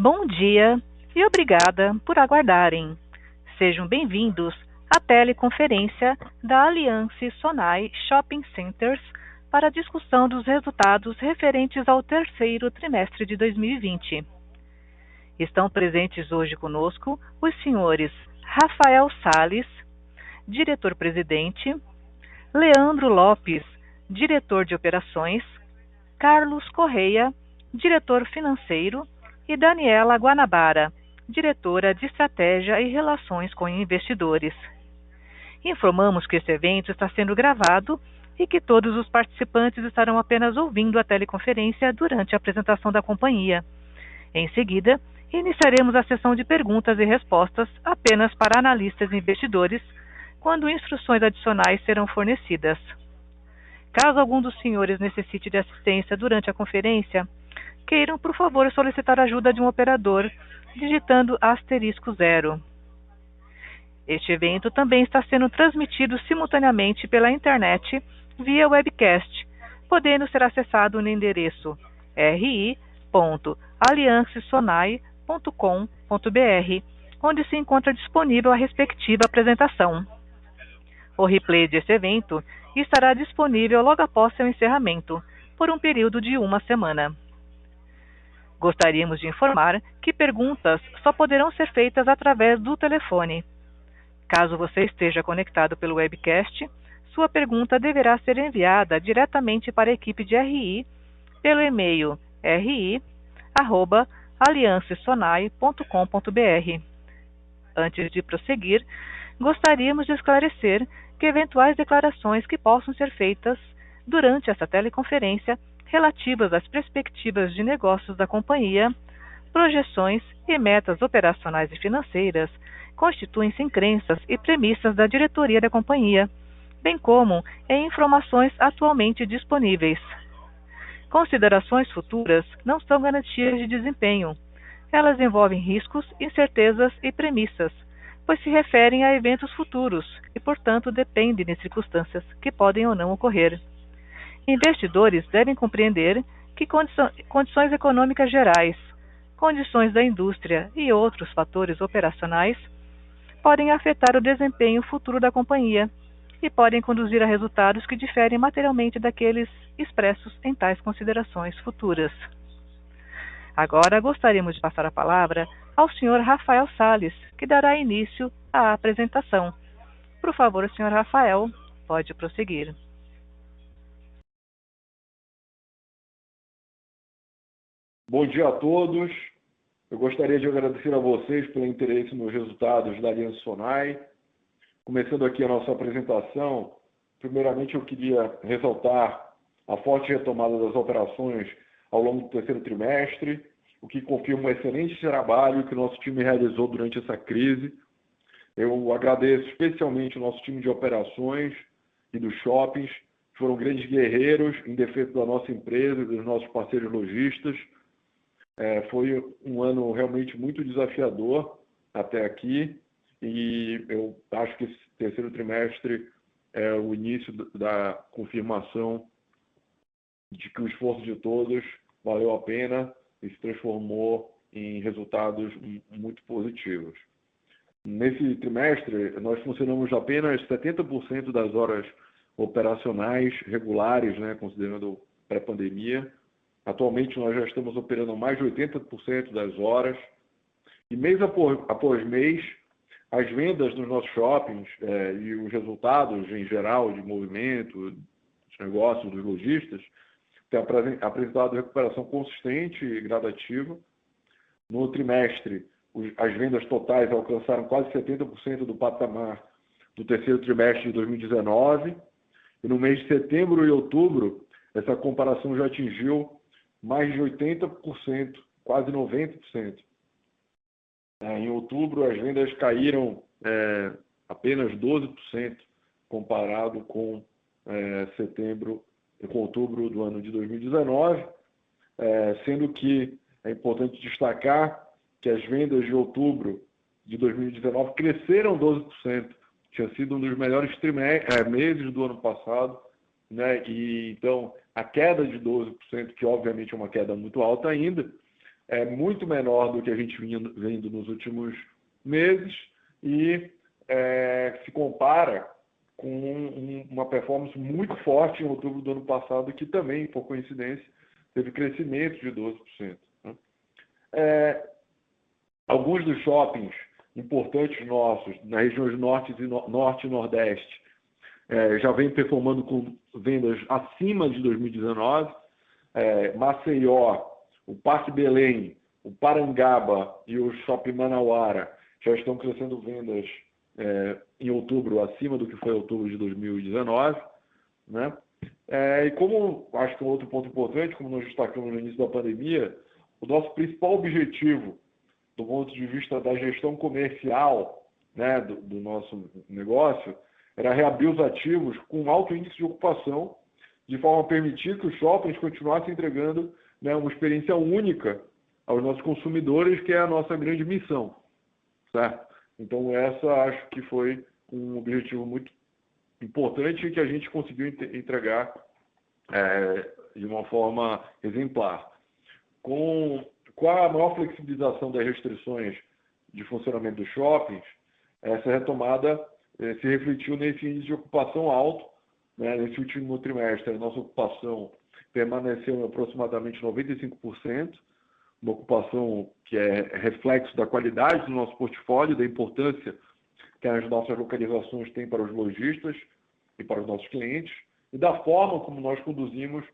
Bom dia e obrigada por aguardarem. Sejam bem-vindos à teleconferência da Aliança Sonai Shopping Centers para a discussão dos resultados referentes ao terceiro trimestre de 2020. Estão presentes hoje conosco os senhores Rafael Sales, diretor-presidente, Leandro Lopes, diretor de operações, Carlos Correia, diretor financeiro, e Daniela Guanabara, diretora de Estratégia e Relações com Investidores. Informamos que esse evento está sendo gravado e que todos os participantes estarão apenas ouvindo a teleconferência durante a apresentação da companhia. Em seguida, iniciaremos a sessão de perguntas e respostas apenas para analistas e investidores, quando instruções adicionais serão fornecidas. Caso algum dos senhores necessite de assistência durante a conferência, queiram, por favor, solicitar a ajuda de um operador, digitando *0. Este evento também está sendo transmitido simultaneamente pela internet via webcast, podendo ser acessado no endereço ri.aliancesonai.com.br, onde se encontra disponível a respectiva apresentação. O replay desse evento estará disponível logo após seu encerramento, por um período de 1 semana. Gostaríamos de informar que perguntas só poderão ser feitas através do telefone. Caso você esteja conectado pelo webcast, sua pergunta deverá ser enviada diretamente para a equipe de RI pelo e-mail ri@aliancesonai.com.br. Antes de prosseguir, gostaríamos de esclarecer que eventuais declarações que possam ser feitas durante essa teleconferência relativas às perspectivas de negócios da companhia, projeções e metas operacionais e financeiras constituem-se em crenças e premissas da diretoria da companhia, bem como em informações atualmente disponíveis. Considerações futuras não são garantias de desempenho. Elas envolvem riscos, incertezas e premissas, pois se referem a eventos futuros e, portanto, dependem de circunstâncias que podem ou não ocorrer. Investidores devem compreender que condições econômicas gerais, condições da indústria e outros fatores operacionais podem afetar o desempenho futuro da companhia e podem conduzir a resultados que diferem materialmente daqueles expressos em tais considerações futuras. Agora gostaríamos de passar a palavra ao Sr. Rafael Sales, que dará início à apresentação. Por favor, Sr. Rafael, pode prosseguir. Bom dia a todos. Eu gostaria de agradecer a vocês pelo interesse nos resultados da Aliança Sonai. Começando aqui a nossa apresentação, primeiramente eu queria ressaltar a forte retomada das operações ao longo do terceiro trimestre, o que confirma um excelente trabalho que o nosso time realizou durante essa crise. Eu agradeço especialmente o nosso time de operações e dos shoppings, que foram grandes guerreiros em defesa da nossa empresa e dos nossos parceiros lojistas. Foi um ano realmente muito desafiador até aqui e eu acho que esse terceiro trimestre é o início da confirmação de que o esforço de todos valeu a pena e se transformou em resultados muito positivos. Nesse trimestre, nós funcionamos apenas 70% das horas operacionais regulares, considerando pré-pandemia. Atualmente, nós já estamos operando mais de 80% das horas. E mês após mês, as vendas dos nossos shoppings e os resultados, em geral, de movimento, dos negócios, dos lojistas, têm apresentado recuperação consistente e gradativa. No trimestre, as vendas totais alcançaram quase 70% do patamar do terceiro trimestre de 2019. E no mês de setembro e outubro, essa comparação já atingiu mais de 80%, quase 90%. Em outubro, as vendas caíram apenas 12% comparado com outubro do ano de 2019, sendo que é importante destacar que as vendas de outubro de 2019 cresceram 12%. Tinha sido um dos melhores meses do ano passado, E então a queda de 12%, que obviamente é uma queda muito alta ainda, é muito menor do que a gente vinha vendo nos últimos meses e se compara com uma performance muito forte em outubro do ano passado, que também, por coincidência, teve crescimento de 12%. Né? Alguns dos shoppings importantes nossos, nas regiões norte e nordeste, já vem performando com vendas acima de 2019. Maceió, o Parque Belém, o Parangaba e o Shopping Manauara já estão crescendo vendas em outubro acima do que foi outubro de 2019. Né? E como, acho que é um outro ponto importante, como nós destacamos no início da pandemia, o nosso principal objetivo, do ponto de vista da gestão comercial, né, do nosso negócio, era reabrir os ativos com alto índice de ocupação, de forma a permitir que os shoppings continuassem entregando, né, uma experiência única aos nossos consumidores, que é a nossa grande missão. Certo? Então, essa acho que foi um objetivo muito importante e que a gente conseguiu entregar de uma forma exemplar. Com a maior flexibilização das restrições de funcionamento dos shoppings, essa retomada se refletiu nesse índice de ocupação alto. Né? Nesse último trimestre, a nossa ocupação permaneceu em aproximadamente 95%, uma ocupação que é reflexo da qualidade do nosso portfólio, da importância que as nossas localizações têm para os lojistas e para os nossos clientes, e da forma como nós conduzimos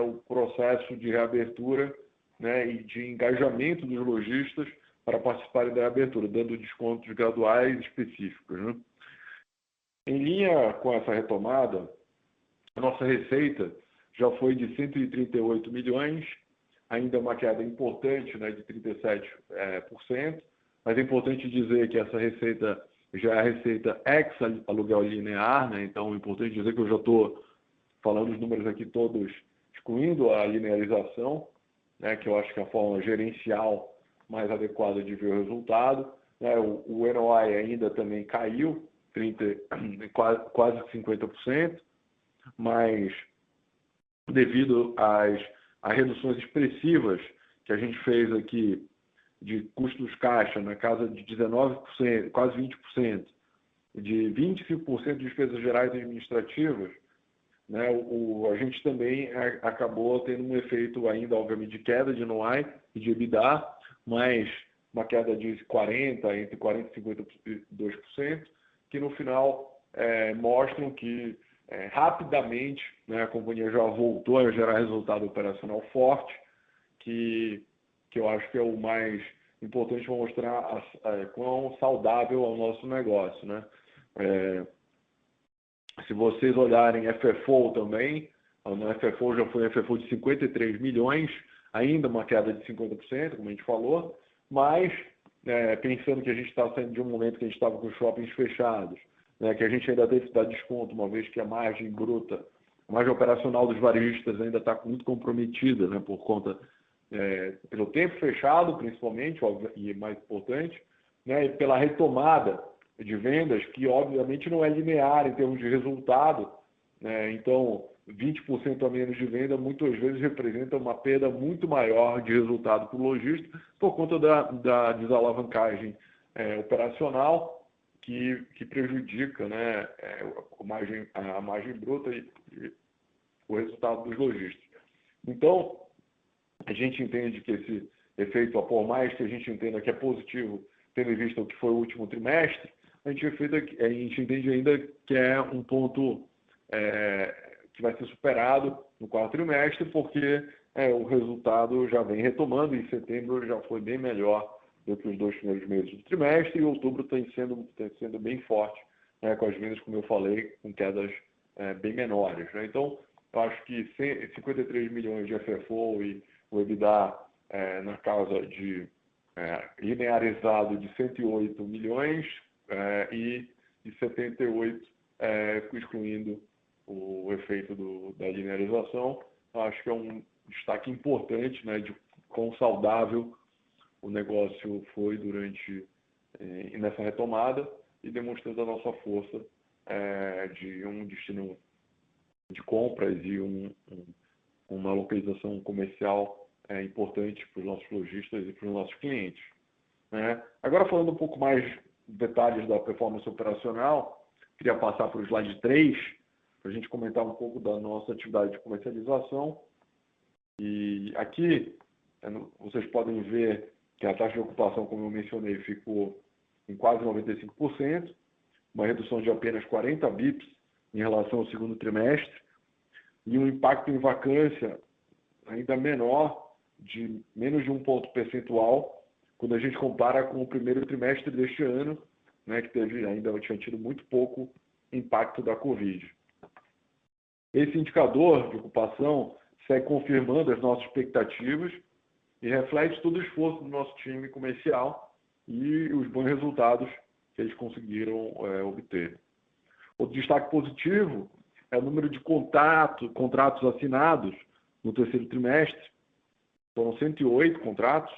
o processo de reabertura, né, e de engajamento dos lojistas para participarem da reabertura, dando descontos graduais específicos. Né? Em linha com essa retomada, a nossa receita já foi de 138 milhões, ainda uma queda importante, né, de 37%, mas é importante dizer que essa receita já é a receita ex-aluguel linear, né? Então é importante dizer que eu já estou falando os números aqui todos excluindo a linearização, né, que eu acho que é a forma gerencial mais adequada de ver o resultado. Né? O NOI ainda também caiu, quase 50%, mas devido às reduções expressivas que a gente fez aqui de custos caixa na casa de 19%, quase 20%, de 25% de despesas gerais e administrativas, né, a gente também acabou tendo um efeito ainda, obviamente, de queda de NOI e de EBITDA, mas uma queda de entre 40% e 52%, que no final mostram que rapidamente, né, a companhia já voltou a gerar resultado operacional forte, que eu acho que é o mais importante para mostrar quão saudável é o nosso negócio. Né? Se vocês olharem FFO também, no FFO já foi FFO de 53 milhões, ainda uma queda de 50%, como a gente falou, mas pensando que a gente está saindo de um momento que a gente estava com os shoppings fechados, né, que a gente ainda teve que dar desconto, uma vez que a margem bruta, a margem operacional dos varejistas ainda está muito comprometida, né, por conta pelo tempo fechado, principalmente, e mais importante, né, e pela retomada de vendas, que obviamente não é linear em termos de resultado, né? Então 20% a menos de venda muitas vezes representa uma perda muito maior de resultado para o lojista por conta da desalavancagem operacional que prejudica, né, a margem bruta e o resultado dos lojistas. Então, a gente entende que esse efeito, por mais que a gente entenda que é positivo, tendo em vista o que foi o último trimestre, a gente entende ainda que é um ponto que vai ser superado no quarto trimestre, porque o resultado já vem retomando. Em setembro já foi bem melhor do que os 2 primeiros meses do trimestre, e outubro tem sendo bem forte, né, com as vendas, como eu falei, com quedas bem menores. Né? Então, eu acho que 53 milhões de FFO e o EBITDA na casa de linearizado de 108 milhões e de 78, excluindo o efeito da linearização. Acho que é um destaque importante, né, de quão saudável o negócio foi nessa retomada, e demonstrando a nossa força de um destino de compras e uma localização comercial importante para os nossos lojistas e para os nossos clientes, né? Agora, falando um pouco mais detalhes da performance operacional, queria passar para o slide 3, para a gente comentar um pouco da nossa atividade de comercialização. E aqui, vocês podem ver que a taxa de ocupação, como eu mencionei, ficou em quase 95%, uma redução de apenas 40 bips em relação ao segundo trimestre, e um impacto em vacância ainda menor, de menos de 1 ponto percentual, quando a gente compara com o primeiro trimestre deste ano, né, que tinha tido muito pouco impacto da Covid. Esse indicador de ocupação segue confirmando as nossas expectativas e reflete todo o esforço do nosso time comercial e os bons resultados que eles conseguiram obter. Outro destaque positivo é o número de contratos assinados no terceiro trimestre. Foram 108 contratos,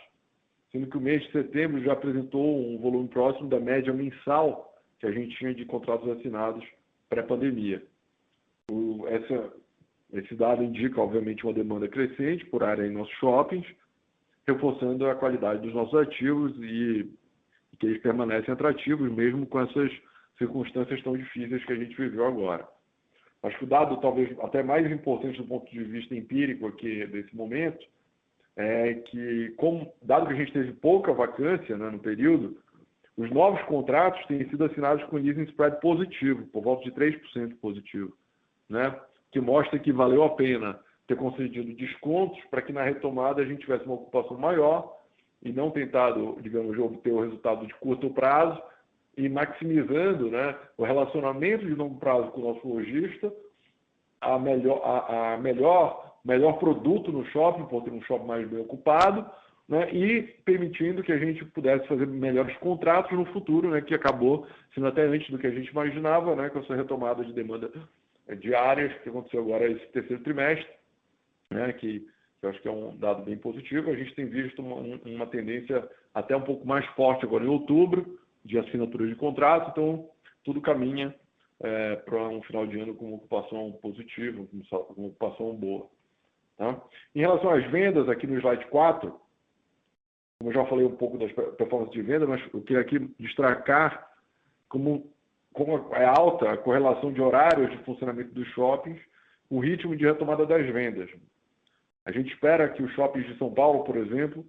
sendo que o mês de setembro já apresentou um volume próximo da média mensal que a gente tinha de contratos assinados pré-pandemia. Esse dado indica, obviamente, uma demanda crescente por área em nossos shoppings, reforçando a qualidade dos nossos ativos e que eles permanecem atrativos, mesmo com essas circunstâncias tão difíceis que a gente viveu agora. Acho que o dado, talvez até mais importante do ponto de vista empírico aqui desse momento, é que, dado que a gente teve pouca vacância, né, no período, os novos contratos têm sido assinados com leasing spread positivo, por volta de 3% positivo, né, que mostra que valeu a pena ter concedido descontos para que na retomada a gente tivesse uma ocupação maior e não tentado, digamos, obter o resultado de curto prazo e maximizando, né, o relacionamento de longo prazo com o nosso lojista, melhor produto no shopping, por ter um shopping mais bem ocupado, né, e permitindo que a gente pudesse fazer melhores contratos no futuro, né, que acabou sendo até antes do que a gente imaginava, né, com essa retomada de demanda diárias que aconteceu agora esse terceiro trimestre, né, que eu acho que é um dado bem positivo. A gente tem visto uma tendência até um pouco mais forte agora em outubro, de assinatura de contrato, então tudo caminha para um final de ano com uma ocupação positiva, com uma ocupação boa. Tá? Em relação às vendas, aqui no slide 4, como eu já falei um pouco das performances de venda, mas eu queria aqui destacar como é alta a correlação de horários de funcionamento dos shoppings, o ritmo de retomada das vendas. A gente espera que os shoppings de São Paulo, por exemplo,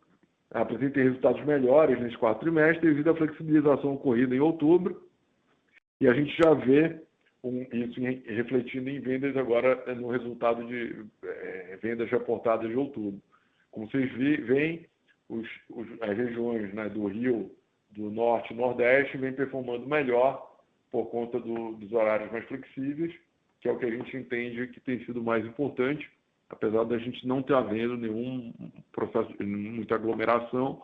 apresentem resultados melhores nesse quarto trimestre devido à flexibilização ocorrida em outubro, e a gente já vê isso refletindo em vendas agora no resultado de vendas reportadas de outubro. Como vocês veem, as regiões, né, do Rio, do Norte e Nordeste vêm performando melhor por conta dos horários mais flexíveis, que é o que a gente entende que tem sido mais importante, apesar da gente não ter havendo nenhum processo, muita aglomeração,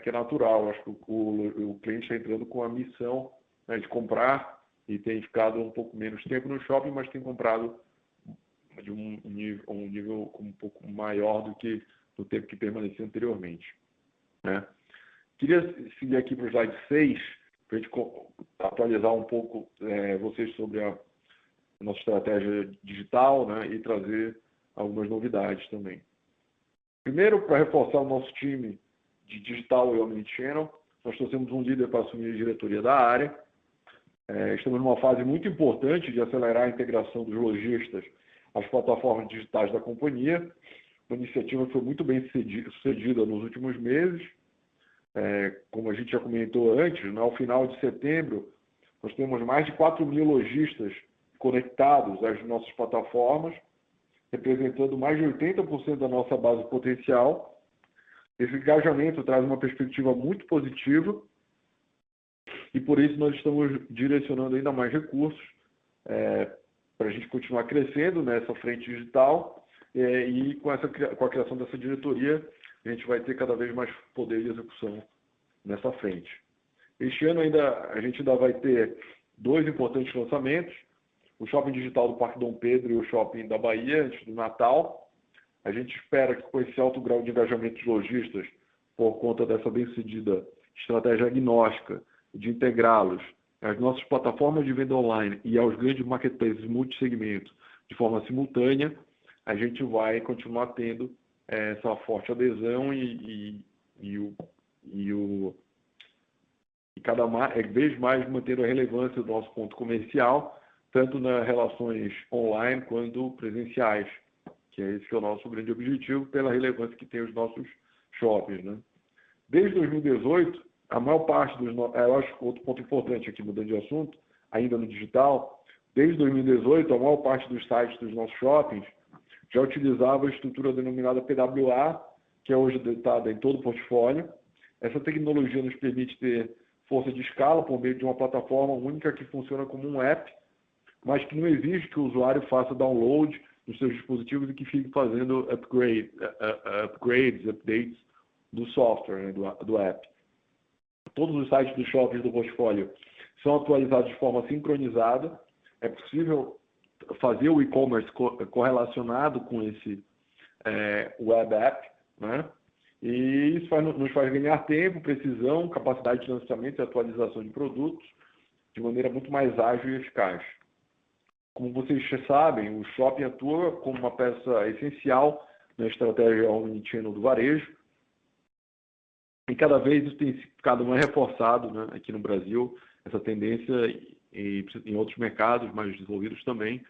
que é natural. Acho que o cliente está entrando com a missão, né, de comprar e tem ficado um pouco menos tempo no shopping, mas tem comprado de um nível um pouco maior do que do tempo que permanecia anteriormente, né? Queria seguir aqui para o slide 6, para a gente atualizar um pouco vocês sobre a nossa estratégia digital, né, e trazer algumas novidades também. Primeiro, para reforçar o nosso time de digital e omnichannel, nós trouxemos um líder para assumir a diretoria da área. Estamos numa fase muito importante de acelerar a integração dos lojistas às plataformas digitais da companhia. Uma iniciativa que foi muito bem sucedida nos últimos meses. Como a gente já comentou antes, né, ao final de setembro, nós temos mais de 4.000 lojistas conectados às nossas plataformas, representando mais de 80% da nossa base potencial. Esse engajamento traz uma perspectiva muito positiva e, por isso, nós estamos direcionando ainda mais recursos para a gente continuar crescendo nessa frente digital, e com a criação dessa diretoria, a gente vai ter cada vez mais poder de execução nessa frente. Este ano a gente ainda vai ter 2 importantes lançamentos: o Shopping Digital do Parque Dom Pedro e o Shopping da Bahia, antes do Natal. A gente espera que, com esse alto grau de engajamento dos lojistas, por conta dessa bem-sucedida estratégia agnóstica de integrá-los às nossas plataformas de venda online e aos grandes marketplaces multissegmento de forma simultânea, a gente vai continuar tendo essa forte adesão e cada vez mais mantendo a relevância do nosso ponto comercial, tanto nas relações online quanto presenciais, que é esse que é o nosso grande objetivo, pela relevância que tem os nossos shoppings, né? Desde 2018, a maior parte dos... eu acho que outro ponto importante aqui, mudando de assunto, ainda no digital, desde 2018, a maior parte dos sites dos nossos shoppings já utilizava a estrutura denominada PWA, que é hoje adotada em todo o portfólio. Essa tecnologia nos permite ter força de escala por meio de uma plataforma única que funciona como um app, mas que não exige que o usuário faça download dos seus dispositivos e que fique fazendo upgrades, updates do software, né, do app. Todos os sites dos shoppings do portfólio são atualizados de forma sincronizada. É possível fazer o e-commerce correlacionado com esse web app, né? E isso nos faz ganhar tempo, precisão, capacidade de lançamento e atualização de produtos de maneira muito mais ágil e eficaz. Como vocês sabem, o shopping atua como uma peça essencial na estratégia omnichannel do varejo, e cada vez isso tem ficado mais reforçado, né, aqui no Brasil, essa tendência em outros mercados mais desenvolvidos também,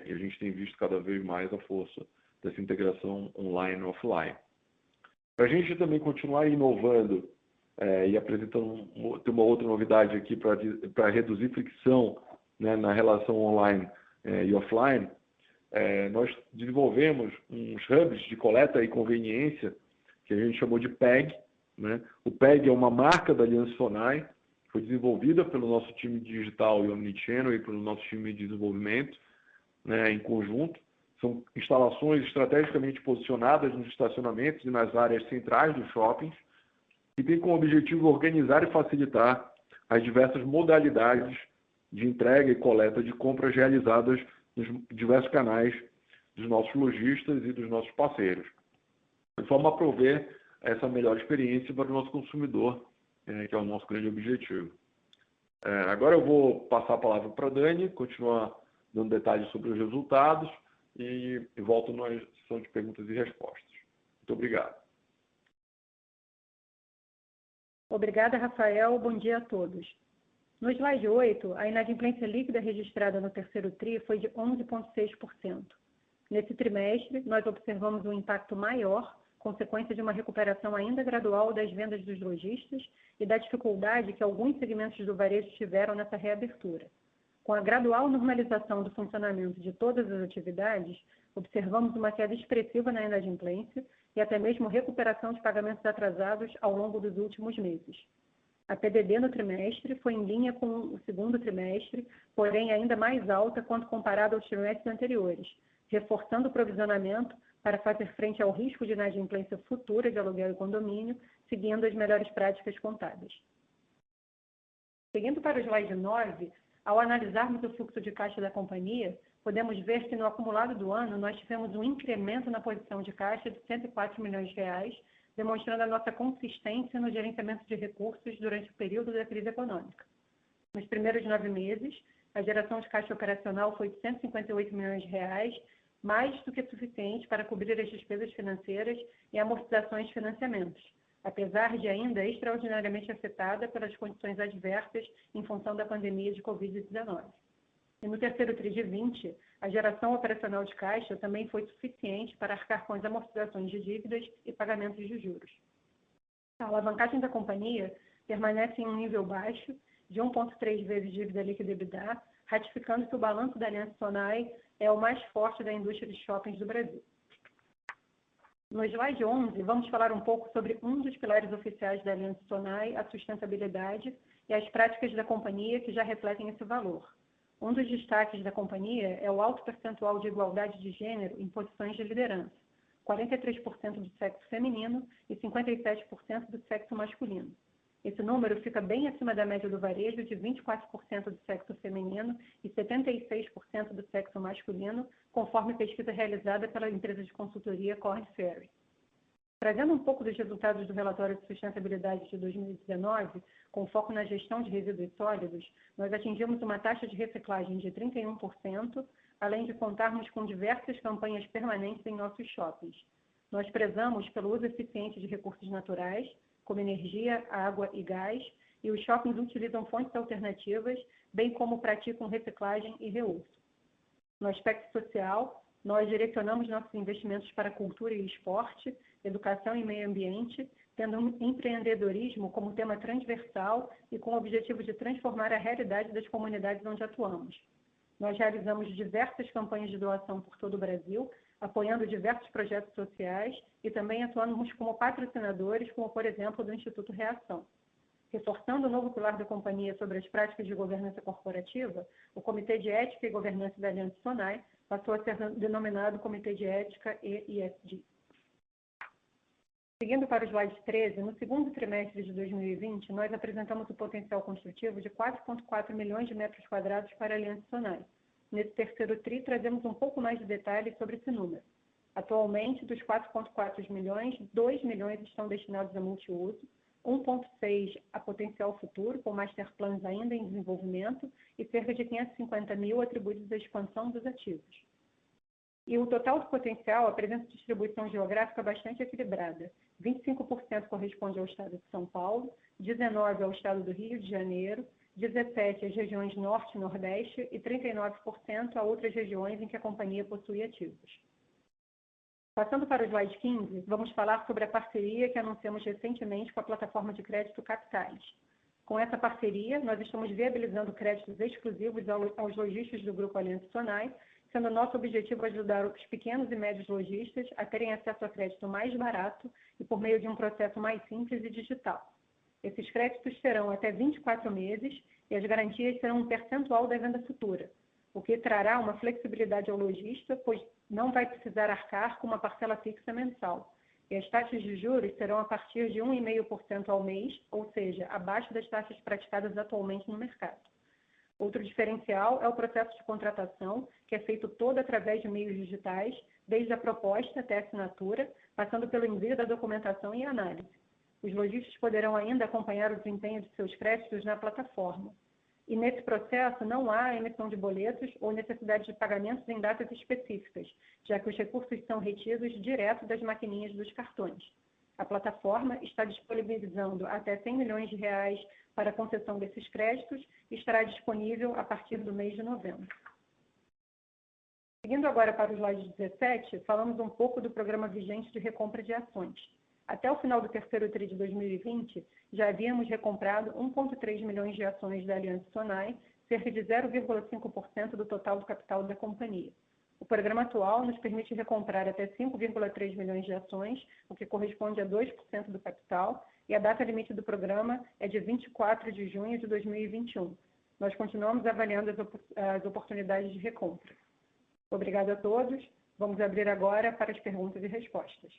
e a gente tem visto cada vez mais a força dessa integração online e offline. Para a gente também continuar inovando e apresentando tem uma outra novidade aqui para reduzir fricção, né, na relação online e offline, nós desenvolvemos uns hubs de coleta e conveniência que a gente chamou de PEG, né? O PEG é uma marca da Aliança Sonae, foi desenvolvida pelo nosso time digital e omnichannel e pelo nosso time de desenvolvimento, né, em conjunto. São instalações estrategicamente posicionadas nos estacionamentos e nas áreas centrais dos shoppings e tem como objetivo organizar e facilitar as diversas modalidades de entrega e coleta de compras realizadas nos diversos canais dos nossos lojistas e dos nossos parceiros, de forma a prover essa melhor experiência para o nosso consumidor, que é o nosso grande objetivo. Agora eu vou passar a palavra para a Dani, continuar dando detalhes sobre os resultados e volto na sessão de perguntas e respostas. Muito obrigado. Obrigada, Rafael. Bom dia a todos. No slide 8, a inadimplência líquida registrada no terceiro TRI foi de 11,6%. Nesse trimestre, nós observamos um impacto maior, consequência de uma recuperação ainda gradual das vendas dos lojistas e da dificuldade que alguns segmentos do varejo tiveram nessa reabertura. Com a gradual normalização do funcionamento de todas as atividades, observamos uma queda expressiva na inadimplência e até mesmo recuperação de pagamentos atrasados ao longo dos últimos meses. A PDD no trimestre foi em linha com o segundo trimestre, porém ainda mais alta quando comparado aos trimestres anteriores, reforçando o provisionamento para fazer frente ao risco de inadimplência futura de aluguel e condomínio, seguindo as melhores práticas contábeis. Seguindo para o slide 9, ao analisarmos o fluxo de caixa da companhia, podemos ver que no acumulado do ano nós tivemos um incremento na posição de caixa de R$ 104 milhões, demonstrando a nossa consistência no gerenciamento de recursos durante o período da crise econômica. Nos primeiros 9 meses, a geração de caixa operacional foi de R$ 158 milhões, mais do que suficiente para cobrir as despesas financeiras e amortizações de financiamentos, apesar de ainda extraordinariamente afetada pelas condições adversas em função da pandemia de Covid-19. E no terceiro TRI de 20, a geração operacional de caixa também foi suficiente para arcar com as amortizações de dívidas e pagamentos de juros. A alavancagem da companhia permanece em um nível baixo, de 1,3 vezes dívida líquida EBITDA, ratificando que o balanço da Aliança Sonae é o mais forte da indústria de shoppings do Brasil. No slide 11, vamos falar um pouco sobre um dos pilares oficiais da Aliança Sonae, a sustentabilidade, e as práticas da companhia que já refletem esse valor. Um dos destaques da companhia é o alto percentual de igualdade de gênero em posições de liderança, 43% do sexo feminino e 57% do sexo masculino. Esse número fica bem acima da média do varejo de 24% do sexo feminino e 76% do sexo masculino, conforme pesquisa realizada pela empresa de consultoria Korn Ferry. Trazendo um pouco dos resultados do relatório de sustentabilidade de 2019, com foco na gestão de resíduos sólidos, nós atingimos uma taxa de reciclagem de 31%, além de contarmos com diversas campanhas permanentes em nossos shoppings. nós prezamos pelo uso eficiente de recursos naturais, como energia, água e gás, e os shoppings utilizam fontes alternativas, bem como praticam reciclagem e reuso. No aspecto social, nós direcionamos nossos investimentos para cultura e esporte, educação e meio ambiente, tendo um empreendedorismo como tema transversal e com o objetivo de transformar a realidade das comunidades onde atuamos. Nós realizamos diversas campanhas de doação por todo o Brasil, apoiando diversos projetos sociais e também atuamos como patrocinadores, como, por exemplo, do Instituto Reação. Reforçando o novo pilar da companhia sobre as práticas de governança corporativa, o Comitê de Ética e Governança da Aliança Sonai passou a ser denominado Comitê de Ética e ESG. Seguindo para o slide 13, no segundo trimestre de 2020, nós apresentamos o potencial construtivo de 4,4 milhões de metros quadrados para a Aliança Sonai. Nesse terceiro TRI, trazemos um pouco mais de detalhes sobre esse número. Atualmente, dos 4,4 milhões, 2 milhões estão destinados a multiuso, 1,6 a potencial futuro, com master plans ainda em desenvolvimento, e cerca de 550 mil atribuídos à expansão dos ativos. E o total do potencial apresenta distribuição geográfica bastante equilibrada. 25% corresponde ao estado de São Paulo, 19% ao estado do Rio de Janeiro, 17% às regiões Norte e Nordeste e 39% a outras regiões em que a companhia possui ativos. Passando para o slide 15, vamos falar sobre a parceria que anunciamos recentemente com a plataforma de crédito Capitais. Com essa parceria, nós estamos viabilizando créditos exclusivos aos lojistas do Grupo Aliança Sonai, sendo nosso objetivo ajudar os pequenos e médios lojistas a terem acesso a crédito mais barato e por meio de um processo mais simples e digital. Esses créditos terão até 24 meses e as garantias serão um percentual da venda futura, o que trará uma flexibilidade ao lojista, pois não vai precisar arcar com uma parcela fixa mensal. E as taxas de juros serão a partir de 1,5% ao mês, ou seja, abaixo das taxas praticadas atualmente no mercado. Outro diferencial é o processo de contratação, que é feito todo através de meios digitais, desde a proposta até a assinatura, passando pelo envio da documentação e análise. Os lojistas poderão ainda acompanhar o desempenho de seus créditos na plataforma. E nesse processo não há emissão de boletos ou necessidade de pagamentos em datas específicas, já que os recursos são retidos direto das maquininhas dos cartões. A plataforma está disponibilizando até 100 milhões de reais para a concessão desses créditos e estará disponível a partir do mês de novembro. Seguindo agora para o slide 17, falamos um pouco do programa vigente de recompra de ações. Até o final do terceiro TRI de 2020, já havíamos recomprado 1,3 milhões de ações da Aliança Sonai, cerca de 0,5% do total do capital da companhia. O programa atual nos permite recomprar até 5,3 milhões de ações, o que corresponde a 2% do capital, e a data limite do programa é de 24 de junho de 2021. Nós continuamos avaliando as oportunidades de recompra. Obrigado a todos. Vamos abrir agora para as perguntas e respostas.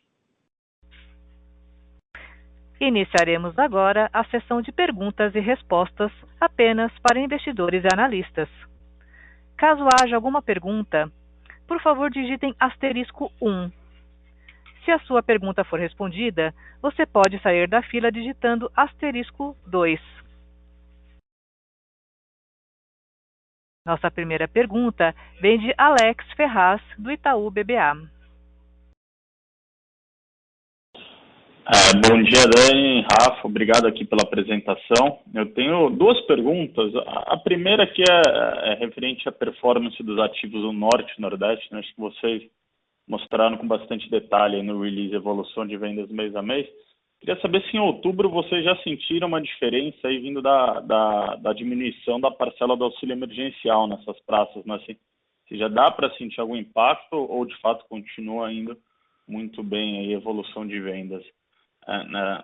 Iniciaremos agora a sessão de perguntas e respostas apenas para investidores e analistas. Caso haja alguma pergunta, por favor digitem *1. Se a sua pergunta for respondida, você pode sair da fila digitando *2. Nossa primeira pergunta vem de Alex Ferraz, do Itaú BBA. Bom dia, Dani, Rafa, obrigado aqui pela apresentação. Eu tenho duas perguntas. A primeira que é referente à performance dos ativos do Norte e Nordeste, né? Acho que vocês mostraram com bastante detalhe no release evolução de vendas mês a mês. Queria saber se em outubro vocês já sentiram uma diferença aí vindo da diminuição da parcela do auxílio emergencial nessas praças, né? Se já dá para sentir algum impacto ou de fato continua indo muito bem aí a evolução de vendas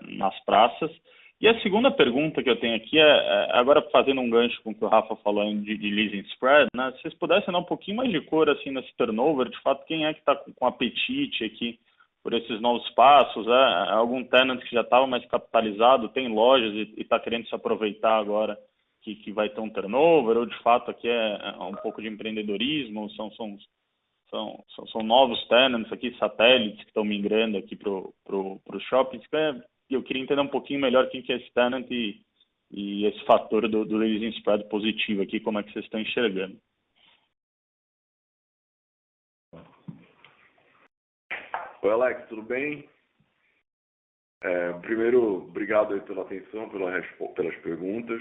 nas praças. E a segunda pergunta que eu tenho aqui agora fazendo um gancho com o que o Rafa falou de leasing spread, né? Se vocês pudessem dar um pouquinho mais de cor assim nesse turnover, de fato, quem é que está com apetite aqui por esses novos passos? Algum tenant que já estava mais capitalizado, tem lojas e está querendo se aproveitar agora que vai ter um turnover, ou de fato aqui é um pouco de empreendedorismo, são novos tenants aqui, satélites que estão migrando aqui para os shoppings. Eu queria entender um pouquinho melhor quem que é esse tenant e esse fator do leasing spread positivo aqui, como é que vocês estão enxergando. Oi, Alex, tudo bem? Primeiro, obrigado aí pela atenção, pelas perguntas.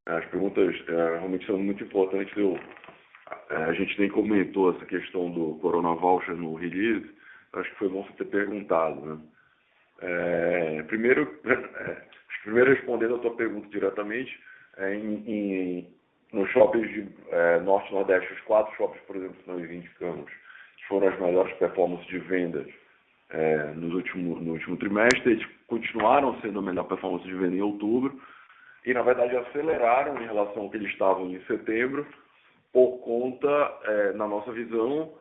As perguntas realmente são muito importantes. A gente nem comentou essa questão do Corona Voucher no release. Acho que foi bom você ter perguntado, né? Primeiro respondendo a tua pergunta diretamente, nos shoppings de Norte e Nordeste, os 4 shoppings, por exemplo, que nós indicamos, que foram as melhores performances de vendas no último trimestre, eles continuaram sendo a melhor performance de venda em outubro e, na verdade, aceleraram em relação ao que eles estavam em setembro por conta, na nossa visão,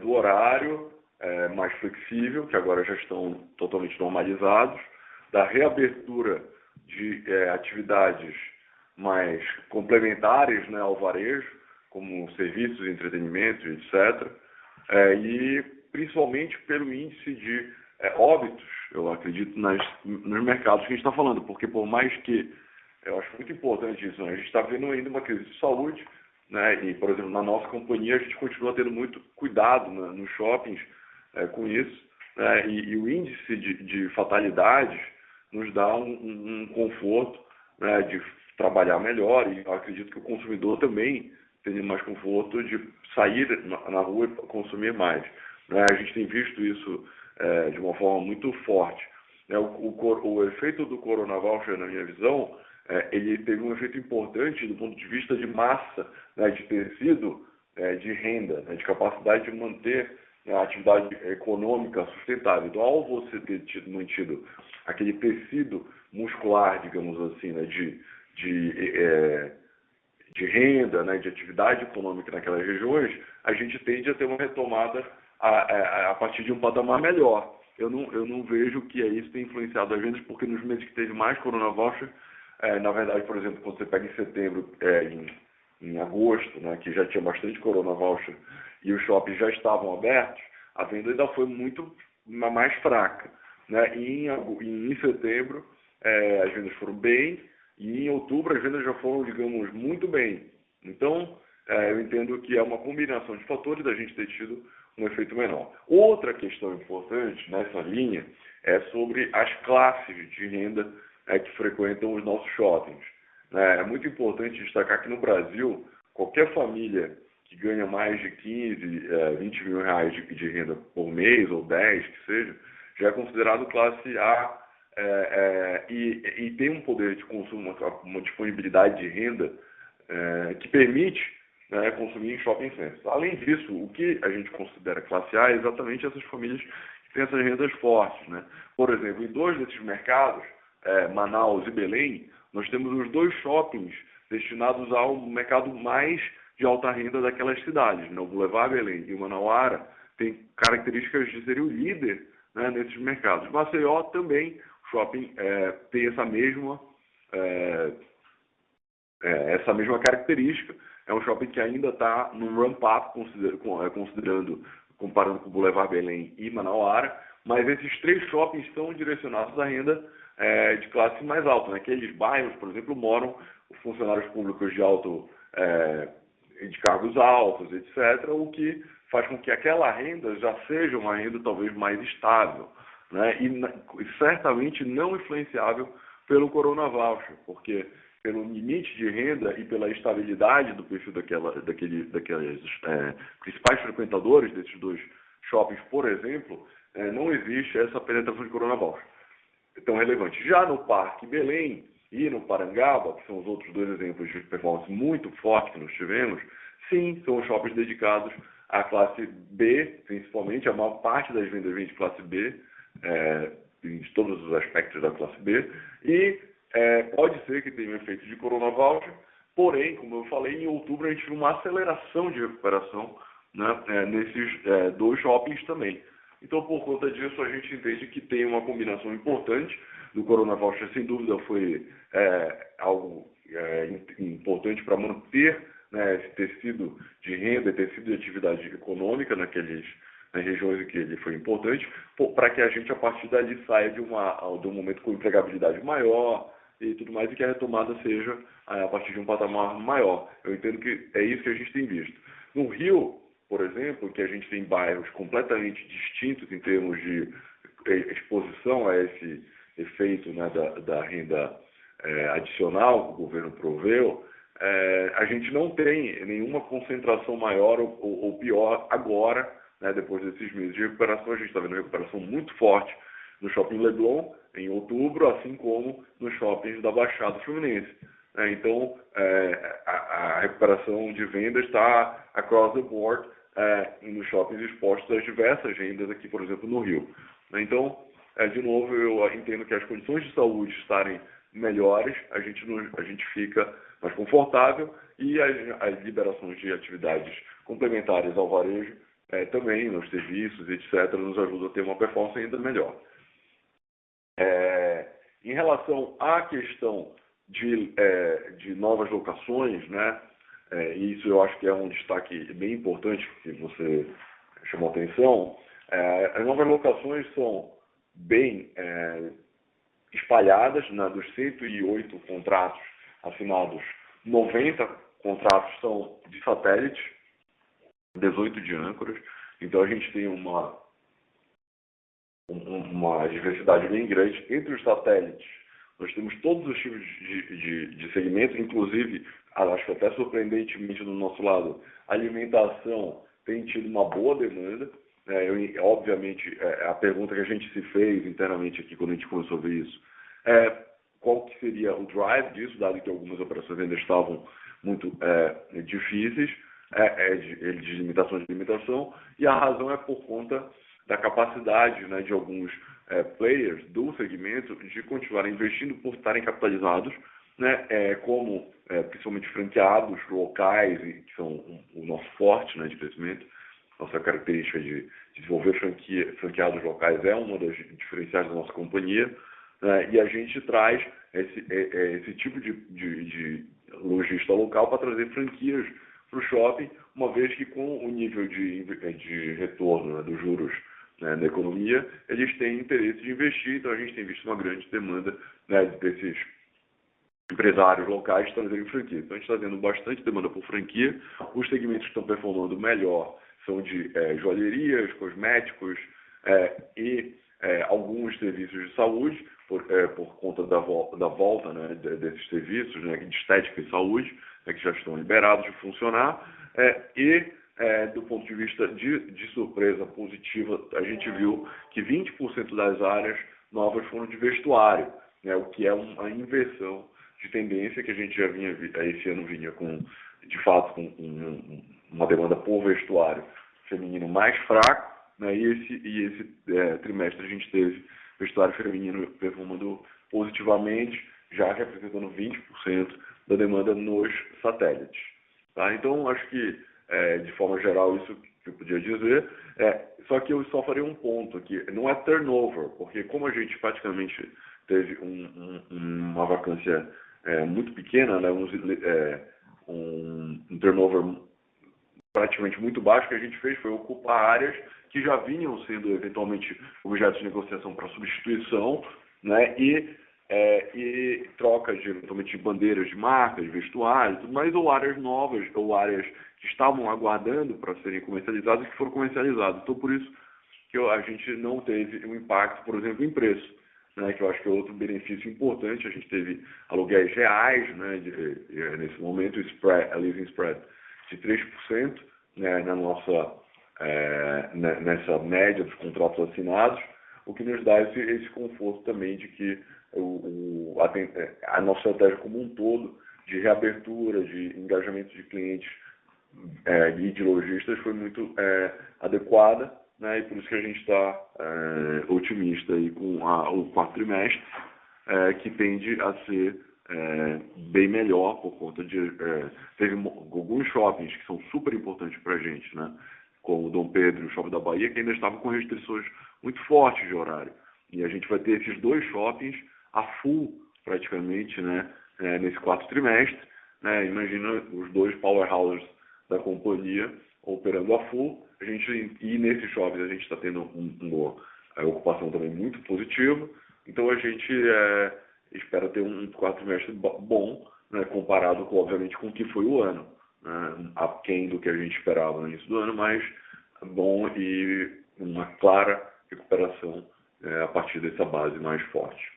do horário mais flexível, que agora já estão totalmente normalizados, da reabertura de atividades mais complementares, né, ao varejo, como serviços, entretenimento, etc. E principalmente pelo índice de óbitos, eu acredito, nos mercados que a gente está falando, porque por mais que, eu acho muito importante isso, né, a gente está vendo ainda uma crise de saúde, né, e, por exemplo, na nossa companhia a gente continua tendo muito cuidado, né, nos shoppings com isso, né, e o índice de fatalidades nos dá um conforto, né, de trabalhar melhor, e eu acredito que o consumidor também tenha mais conforto de sair na rua e consumir mais. Né? A gente tem visto isso de uma forma muito forte. O efeito do Corona Voucher, na minha visão, ele teve um efeito importante do ponto de vista de massa, né, de tecido, de renda, né, de capacidade de manter a atividade econômica sustentável. Então, ao você ter mantido aquele tecido muscular, digamos assim, né, de renda, né, de atividade econômica naquelas regiões, a gente tende a ter uma retomada a partir de um patamar melhor. Eu não vejo que isso tem influenciado as vendas, porque nos meses que teve mais Corona Voucher, na verdade, por exemplo, quando você pega em setembro, em agosto, né, que já tinha bastante Corona Voucher e os shoppings já estavam abertos, a venda ainda foi muito mais fraca. Né? E em setembro, as vendas foram bem, e em outubro as vendas já foram, digamos, muito bem. Então, eu entendo que é uma combinação de fatores da gente ter tido um efeito menor. Outra questão importante nessa linha é sobre as classes de renda que frequentam os nossos shoppings. É muito importante destacar que no Brasil, qualquer família que ganha mais de 15, 20 mil reais de renda por mês, ou 10, que seja, já é considerado classe A, e tem um poder de consumo, uma disponibilidade de renda que permite, né, consumir em shopping centers. Além disso, o que a gente considera classe A é exatamente essas famílias que têm essas rendas fortes. Né? Por exemplo, em 2 desses mercados, Manaus e Belém, nós temos os 2 shoppings destinados ao mercado mais de alta renda daquelas cidades. Né? O Boulevard Belém e o Manauara têm características de serem o líder, né, nesses mercados. Maceió também, o shopping tem essa mesma característica. É um shopping que ainda está num ramp-up, comparando com o Boulevard Belém e Manauara, mas esses 3 shoppings estão direcionados à renda de classe mais alta. Naqueles bairros, por exemplo, moram os funcionários públicos de cargos altos, etc., o que faz com que aquela renda já seja uma renda talvez mais estável, né? E certamente não influenciável pelo Corona Voucher, porque pelo limite de renda e pela estabilidade do perfil daqueles principais frequentadores desses 2 shoppings, por exemplo, não existe essa penetração de Corona Voucher tão relevante. Já no Parque Belém e no Parangaba, que são os outros 2 exemplos de performance muito forte que nós tivemos, sim, são shoppings dedicados à classe B, principalmente. A maior parte das vendas vem de classe B, de todos os aspectos da classe B, e pode ser que tenha um efeito de Corona Voucher, porém, como eu falei, em outubro a gente viu uma aceleração de recuperação, né, nesses 2 shoppings também. Então, por conta disso, a gente entende que tem uma combinação importante do Corona Voucher. Sem dúvida, foi algo importante para manter, né, esse tecido de renda, tecido de atividade econômica nas regiões em que ele foi importante, para que a gente, a partir dali, saia de um momento com empregabilidade maior e tudo mais, e que a retomada seja a partir de um patamar maior. Eu entendo que é isso que a gente tem visto. No Rio, por exemplo, que a gente tem bairros completamente distintos em termos de exposição a esse efeito, né, da renda adicional que o governo proveu, a gente não tem nenhuma concentração maior ou pior agora, né, depois desses meses de recuperação. A gente está vendo uma recuperação muito forte no Shopping Leblon, em outubro, assim como nos shoppings da Baixada Fluminense. Então, a recuperação de vendas está across the board nos shoppings expostos às diversas rendas aqui, por exemplo, no Rio. Então, de novo, eu entendo que as condições de saúde estarem melhores, a gente fica mais confortável, e as liberações de atividades complementares ao varejo também, nos serviços, etc., nos ajudam a ter uma performance ainda melhor. Em relação à questão de novas locações, né, isso eu acho que é um destaque bem importante que você chamou atenção. As novas locações são bem espalhadas, né, dos 108 contratos assinados, 90 contratos são de satélites, 18 de âncoras. Então a gente tem uma diversidade bem grande. Entre os satélites, nós temos todos os tipos de segmentos, inclusive, acho que até surpreendentemente do nosso lado, a alimentação tem tido uma boa demanda. Obviamente, a pergunta que a gente se fez internamente aqui quando a gente começou a ver isso qual que seria o drive disso, dado que algumas operações ainda estavam muito difíceis, de limitação de limitação, e a razão é por conta da capacidade, né, de alguns players do segmento de continuarem investindo por estarem capitalizados, né, como principalmente franqueados locais, que são o nosso forte, né, de crescimento. Nossa característica de desenvolver franqueados locais é uma das diferenciais da nossa companhia, né, e a gente traz esse tipo de lojista local para trazer franquias para o shopping, uma vez que com o nível de retorno, né, dos juros, né, na economia, eles têm interesse de investir. Então a gente tem visto uma grande demanda, né, desses empresários locais trazerem franquia. Então a gente está tendo bastante demanda por franquia. Os segmentos que estão performando melhor são de joalherias, cosméticos e alguns serviços de saúde, por conta da volta, né, desses serviços, né, de estética e saúde, né, que já estão liberados de funcionar. Do ponto de vista de surpresa positiva, a gente viu que 20% das áreas novas foram de vestuário, né, o que é uma inversão de tendência que a gente já vinha, esse ano vinha com, de fato, com uma demanda por vestuário feminino mais fraco, né, e esse trimestre a gente teve vestuário feminino performando positivamente, já representando 20% da demanda nos satélites. Tá? Então, acho que, de forma geral, isso que eu podia dizer. Só que eu só farei um ponto aqui. Não é turnover, porque como a gente praticamente teve uma vacância muito pequena, né, um turnover praticamente muito baixo, que a gente fez foi ocupar áreas que já vinham sendo eventualmente objetos de negociação para substituição, né, e troca de eventualmente bandeiras de marcas, de vestuário, tudo mais, ou áreas novas, ou áreas que estavam aguardando para serem comercializadas e que foram comercializadas. Então, por isso que a gente não teve um impacto, por exemplo, em preço, né, que eu acho que é outro benefício importante. A gente teve aluguéis reais, né, nesse momento, a leasing spread de 3%, né, nessa média dos contratos assinados, o que nos dá esse conforto também de que a nossa estratégia como um todo de reabertura, de engajamento de clientes e de lojistas foi muito adequada, né, e por isso que a gente está otimista aí com o quarto trimestre, que tende a ser bem melhor por conta de... teve alguns shoppings que são super importantes para a gente, né, como o Dom Pedro e o Shopping da Bahia, que ainda estavam com restrições muito fortes de horário. E a gente vai ter esses dois shoppings a full, praticamente, né, nesse quarto trimestre. Né, imagina os dois powerhouses da companhia operando a full. E nesses shoppings a gente está tendo uma ocupação também muito positiva. Então a gente espera ter um quarto trimestre bom, né, comparado, obviamente, com o que foi o ano. aquém do que a gente esperava no início do ano, mas bom e uma clara recuperação a partir dessa base mais forte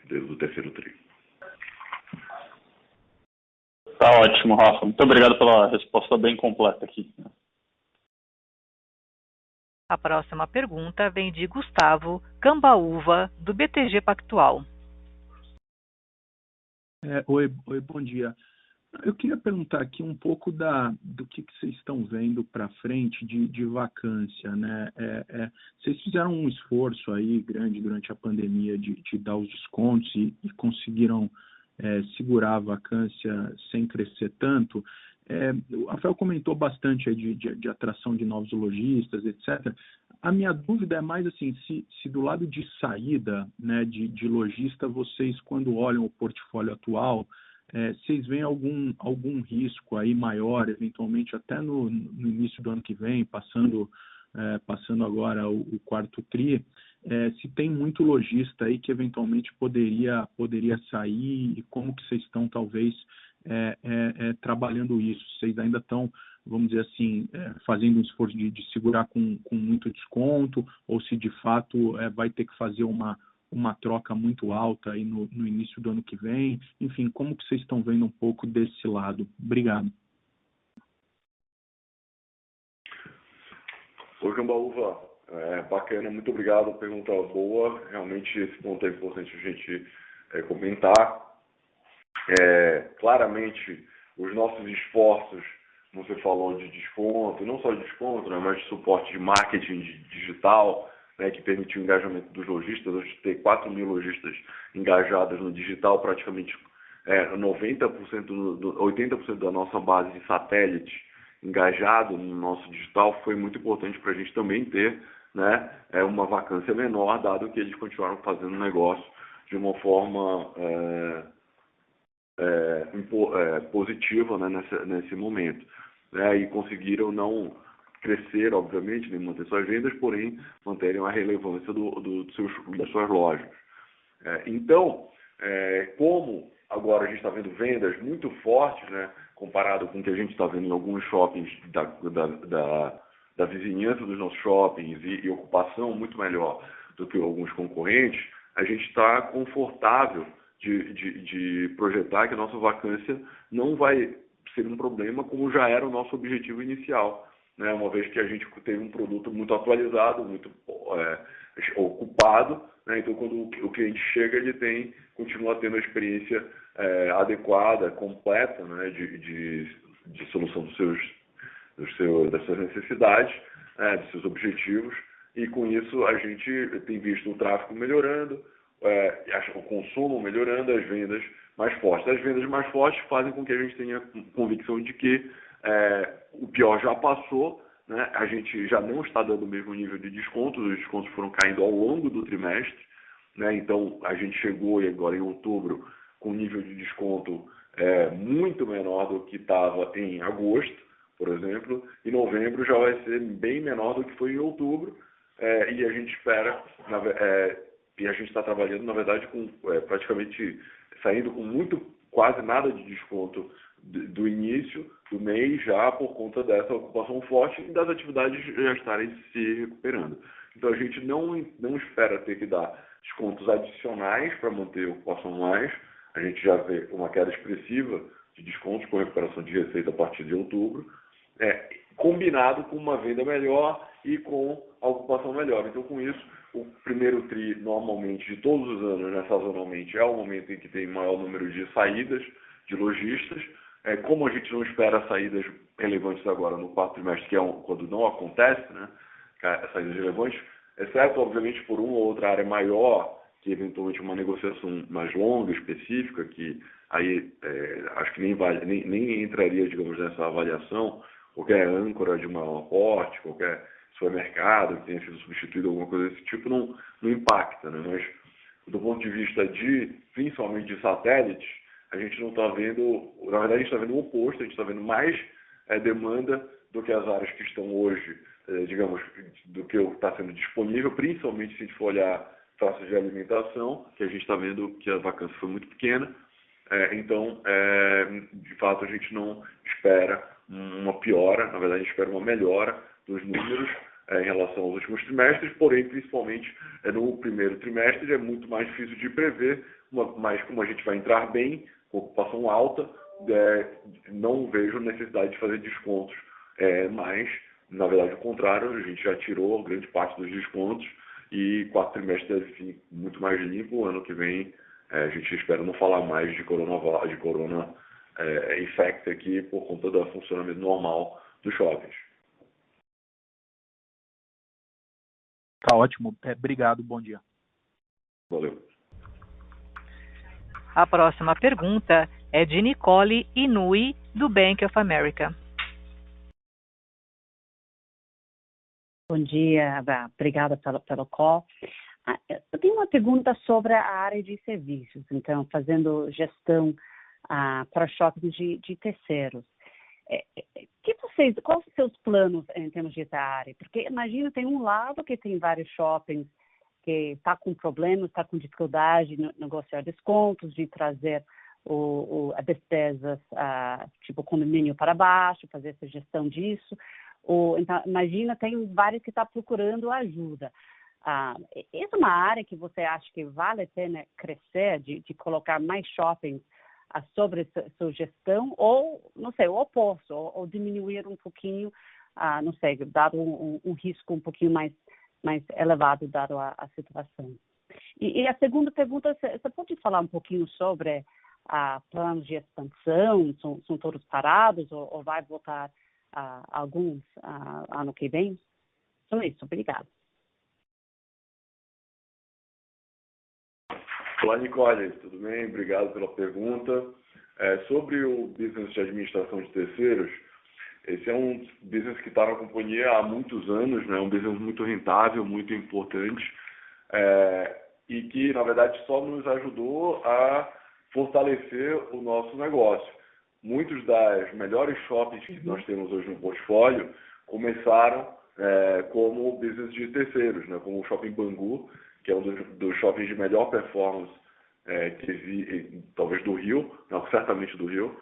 do terceiro tri. Tá ótimo, Rafa. Muito obrigado pela resposta bem completa aqui. A próxima pergunta vem de Gustavo Cambaúva, do BTG Pactual. Oi, bom dia. Eu queria perguntar aqui um pouco do que vocês estão vendo para frente de vacância, né? Vocês fizeram um esforço aí grande durante a pandemia de dar os descontos e conseguiram segurar a vacância sem crescer tanto. O Rafael comentou bastante aí de atração de novos lojistas, etc. A minha dúvida é mais assim, se do lado de saída, né, de lojista, vocês, quando olham o portfólio atual, vocês veem algum risco aí maior, eventualmente até no início do ano que vem, passando agora o quarto tri, se tem muito lojista aí que eventualmente poderia sair e como que vocês estão talvez trabalhando isso? Vocês ainda estão, vamos dizer assim, fazendo um esforço de segurar com muito desconto, ou se de fato vai ter que fazer uma troca muito alta aí no início do ano que vem? Enfim, como que vocês estão vendo um pouco desse lado? Obrigado. Oi, Cambaúva. Bacana, muito obrigado, pergunta boa. Realmente esse ponto é importante a gente comentar. Claramente, os nossos esforços, como você falou, de desconto, não só de desconto, né, mas de suporte de marketing digital, né, que permitiu o engajamento dos lojistas. Hoje tem 4 mil lojistas engajados no digital, praticamente 80% da nossa base de satélite engajado no nosso digital. Foi muito importante para a gente também ter, né, uma vacância menor, dado que eles continuaram fazendo negócio de uma forma positiva, né, nesse momento, né, e conseguiram não crescer, obviamente, nem manter suas vendas, porém manterem a relevância das suas lojas. Então, como agora a gente está vendo vendas muito fortes, né, comparado com o que a gente está vendo em alguns shoppings da vizinhança dos nossos shoppings e ocupação muito melhor do que alguns concorrentes, a gente está confortável de projetar que a nossa vacância não vai ser um problema como já era o nosso objetivo inicial, né? Uma vez que a gente teve um produto muito atualizado, muito ocupado, né? Então quando o cliente chega, ele continua tendo a experiência adequada, completa, né? de solução das suas necessidades, dos seus objetivos, e com isso a gente tem visto o tráfego melhorando, o consumo melhorando, as vendas mais fortes. As vendas mais fortes fazem com que a gente tenha convicção de que o pior já passou, né? A gente já não está dando o mesmo nível de descontos, os descontos foram caindo ao longo do trimestre, né? Então a gente chegou agora em outubro com um nível de desconto muito menor do que estava em agosto, por exemplo, e novembro já vai ser bem menor do que foi em outubro, e a gente espera, e a gente está trabalhando, na verdade, com praticamente saindo com quase nada de desconto do início do mês, já por conta dessa ocupação forte e das atividades já estarem se recuperando. Então a gente não espera ter que dar descontos adicionais para manter a ocupação mais. A gente já vê uma queda expressiva de descontos com recuperação de receita a partir de outubro, combinado com uma venda melhor e com a ocupação melhor. Então, com isso, o primeiro tri, normalmente, de todos os anos, né, sazonalmente, é o momento em que tem maior número de saídas de lojistas. Como a gente não espera saídas relevantes agora no quarto trimestre, que é quando não acontece, né, saídas relevantes, exceto, obviamente, por uma ou outra área maior, que eventualmente uma negociação mais longa, específica, que aí acho que nem entraria, digamos, nessa avaliação. Qualquer âncora de maior porte, qualquer supermercado que tenha sido substituído, alguma coisa desse tipo, não impacta, né? Mas, do ponto de vista principalmente de satélites, a gente não está vendo, na verdade a gente está vendo o oposto, a gente está vendo mais demanda do que as áreas que estão hoje, digamos, do que está sendo disponível, principalmente se a gente for olhar praças de alimentação, que a gente está vendo que a vacância foi muito pequena. Então, de fato, a gente não espera uma piora, na verdade a gente espera uma melhora dos números em relação aos últimos trimestres, porém, principalmente no primeiro trimestre é muito mais difícil de prever, mas como a gente vai entrar bem, com ocupação alta, não vejo necessidade de fazer descontos, mas, na verdade, o contrário, a gente já tirou grande parte dos descontos e quarto trimestre deve vir muito mais limpo. Ano que vem a gente espera não falar mais de corona infect aqui por conta do funcionamento normal dos shoppings. Tá ótimo. Obrigado, bom dia. Valeu. A próxima pergunta é de Nicole Inui, do Bank of America. Bom dia, obrigada pelo call. Eu tenho uma pergunta sobre a área de serviços, então, fazendo gestão para shoppings de terceiros. Quais são os seus planos em termos de área? Porque imagina, tem um lado que tem vários shoppings que está com problemas, está com dificuldade de negociar descontos, de trazer as despesas, tipo condomínio para baixo, fazer essa gestão disso. Então, imagina, tem vários que estão procurando ajuda. Essa é uma área que você acha que vale a pena crescer, de colocar mais shoppings sobre sua gestão, ou, não sei, o oposto, ou diminuir um pouquinho, não sei, dado um risco um pouquinho mais elevado, dado a situação. E a segunda pergunta, você pode falar um pouquinho sobre planos de expansão? São todos parados, ou vai voltar alguns ano que vem? Então é isso, obrigada. Olá, Nicole, tudo bem? Obrigado pela pergunta. Sobre o business de administração de terceiros, esse é um business que está na companhia há muitos anos, né? Um business muito rentável, muito importante, e que, na verdade, só nos ajudou a fortalecer o nosso negócio. Muitos das melhores shoppings que nós temos hoje no portfólio começaram como business de terceiros, né? Como o Shopping Bangu, que é um dos shoppings de melhor performance talvez do Rio, não, certamente do Rio,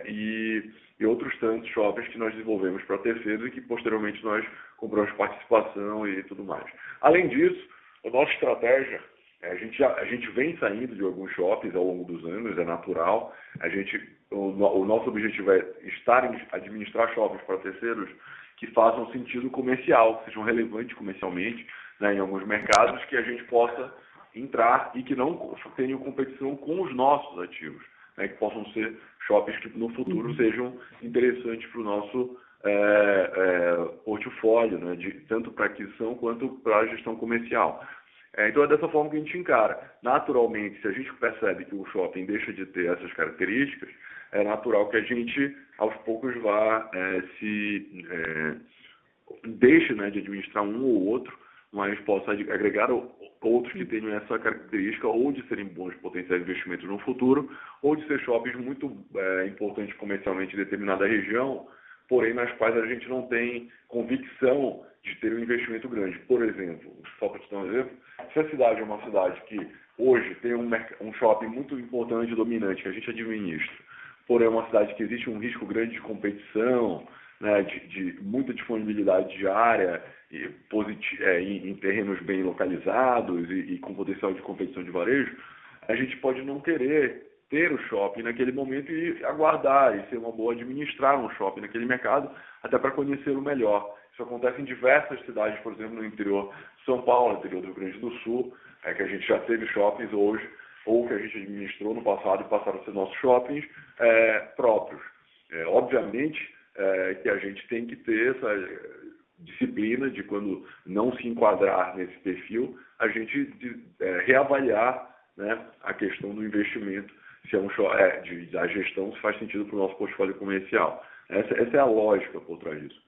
e outros tantos shoppings que nós desenvolvemos para terceiros e que posteriormente nós compramos participação e tudo mais. Além disso, a nossa estratégia, a gente vem saindo de alguns shoppings ao longo dos anos, é natural. O nosso objetivo é administrar shoppings para terceiros que façam sentido comercial, que sejam relevantes comercialmente, né, em alguns mercados, que a gente possa entrar e que não tenham competição com os nossos ativos, né, que possam ser shoppings que no futuro sejam interessantes para o nosso portfólio, né, tanto para aquisição quanto para a gestão comercial. Então é dessa forma que a gente encara. Naturalmente, se a gente percebe que o shopping deixa de ter essas características, é natural que a gente, aos poucos, deixe, né, de administrar um ou outro, mas possa agregar outros que tenham essa característica, ou de serem bons potenciais investimentos no futuro, ou de ser shoppings muito importantes comercialmente em determinada região, porém nas quais a gente não tem convicção de ter um investimento grande. Por exemplo, só para te dar um exemplo, se a cidade é uma cidade que hoje tem um shopping muito importante e dominante, que a gente administra, porém é uma cidade que existe um risco grande de competição, né, de muita disponibilidade de área em terrenos bem localizados e com potencial de competição de varejo, a gente pode não querer ter o shopping naquele momento e aguardar e ser uma boa administrar um shopping naquele mercado, até para conhecê-lo melhor. Isso acontece em diversas cidades, por exemplo, no interior de São Paulo, no interior do Rio Grande do Sul, que a gente já teve shoppings hoje, ou que a gente administrou no passado e passaram a ser nossos shoppings próprios. Obviamente que a gente tem que ter essa disciplina de, quando não se enquadrar nesse perfil, a gente reavaliar, né, a questão do investimento, se é a gestão, se faz sentido para o nosso portfólio comercial. Essa é a lógica por trás disso.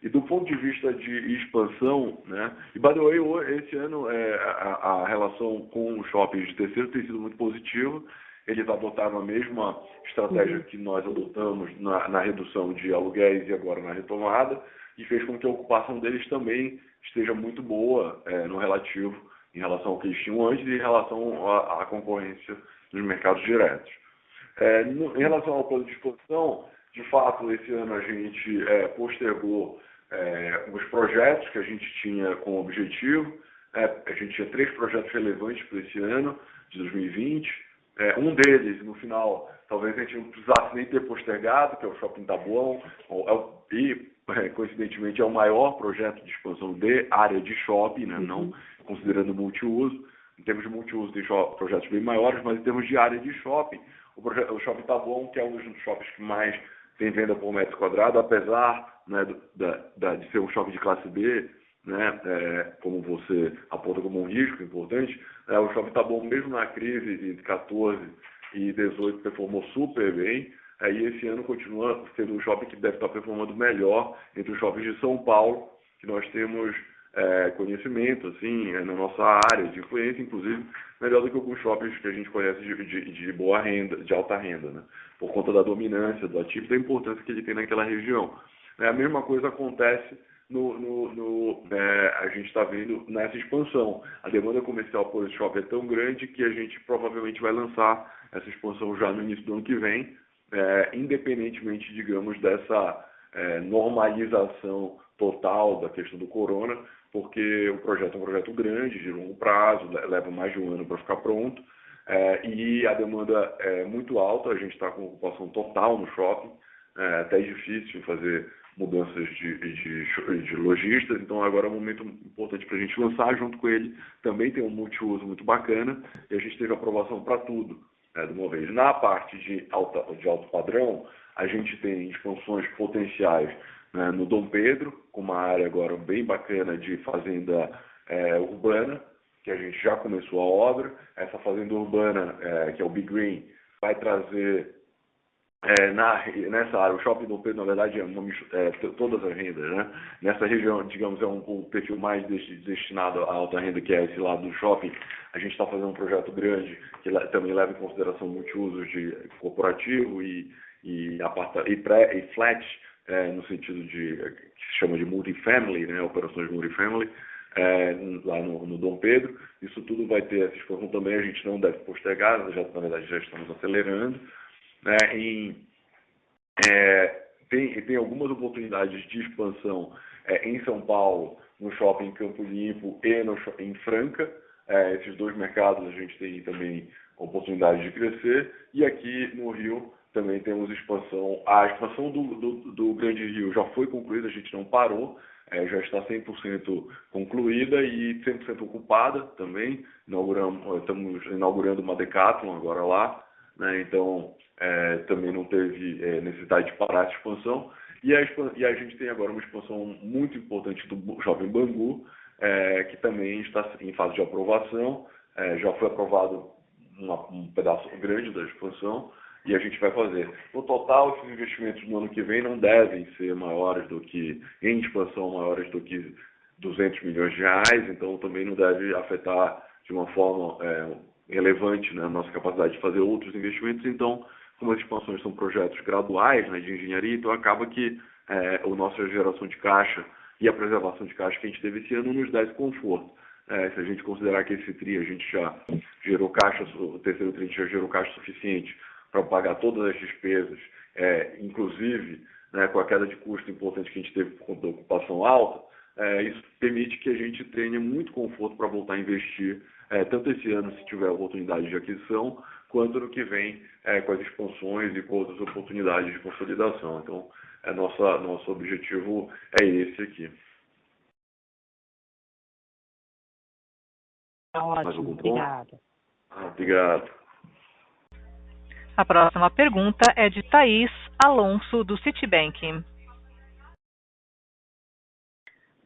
E do ponto de vista de expansão, né, e by the way, esse ano a relação com os shoppings de terceiro tem sido muito positiva. Eles adotaram a mesma estratégia que nós adotamos na redução de aluguéis e agora na retomada, e fez com que a ocupação deles também esteja muito boa no relativo, em relação ao que eles tinham antes e em relação à concorrência dos mercados diretos. Em relação ao plano de expansão, de fato, esse ano a gente postergou os projetos que a gente tinha como objetivo. A gente tinha 3 projetos relevantes para esse ano, de 2020. Um deles, no final, talvez a gente não precisasse nem ter postergado, que é o Shopping Taboão, e, coincidentemente, é o maior projeto de expansão de área de shopping, né? Não considerando multiuso. Em termos de multiuso, tem projetos bem maiores, mas em termos de área de shopping, o Shopping Taboão, que é um dos shoppings que mais tem venda por metro quadrado, apesar, né, de ser um shopping de classe B, né, como você aponta como um risco importante, o Shopping Taboão, mesmo na crise de 14 e 18, performou super bem, e esse ano continua sendo um shopping que deve estar performando melhor entre os shoppings de São Paulo, que nós temos conhecimento, assim, na nossa área de influência, inclusive, melhor do que alguns shoppings que a gente conhece de boa renda, de alta renda, né? Por conta da dominância do ativo e da importância que ele tem naquela região. A mesma coisa acontece a gente está vendo nessa expansão. A demanda comercial por esse shopping é tão grande que a gente provavelmente vai lançar essa expansão já no início do ano que vem, independentemente, digamos, dessa normalização total da questão do corona, porque o projeto é um projeto grande, de longo prazo, leva mais de um ano para ficar pronto, e a demanda é muito alta, a gente está com ocupação total no shopping, até difícil fazer mudanças de lojistas, então agora é um momento importante para a gente lançar junto com ele. Também tem um multiuso muito bacana, e a gente teve aprovação para tudo, de uma vez. Na parte de alto padrão, a gente tem expansões potenciais, né, no Dom Pedro, com uma área agora bem bacana de fazenda urbana, que a gente já começou a obra. Essa fazenda urbana, que é o Big Green, vai trazer nessa área, o Shopping Dom Pedro, na verdade, todas as rendas, né? Nessa região, digamos, é um perfil mais destinado à alta renda, que é esse lado do shopping. A gente está fazendo um projeto grande que também leva em consideração multiusos de corporativo e flat, no sentido que se chama de multifamily, né? Operações multifamily, lá no Dom Pedro. Isso tudo vai ter essa expansão também, a gente não deve postergar, na verdade já estamos acelerando. Tem algumas oportunidades de expansão em São Paulo, no shopping Campo Limpo e em Franca. Esses 2 mercados a gente tem também oportunidade de crescer. E aqui no Rio também temos expansão. A expansão do Grande Rio já foi concluída, a gente não parou, já está 100% concluída e 100% ocupada também. Estamos inaugurando uma Decathlon agora lá, né? Então, também não teve necessidade de parar essa expansão. E a gente tem agora uma expansão muito importante do Shopping Bangu, que também está em fase de aprovação. Já foi aprovado um pedaço grande da expansão e a gente vai fazer. No total, esses investimentos no ano que vem não devem ser maiores do que, em expansão, maiores do que 200 milhões de reais, então também não deve afetar de uma forma relevante, né, a nossa capacidade de fazer outros investimentos. Então, como as expansões são projetos graduais, né, de engenharia, então acaba que a nossa geração de caixa e a preservação de caixa que a gente teve esse ano nos dá esse conforto. Se a gente considerar que esse TRI a gente já gerou caixa, o terceiro TRI já gerou caixa suficiente para pagar todas as despesas, inclusive, né, com a queda de custo importante que a gente teve por conta da ocupação alta, isso permite que a gente tenha muito conforto para voltar a investir, tanto esse ano, se tiver oportunidade de aquisição, quanto no que vem com as expansões e com outras oportunidades de consolidação. Então, nosso objetivo é esse aqui. Ótimo, obrigada. Obrigado. A próxima pergunta é de Thaís Alonso, do Citibank.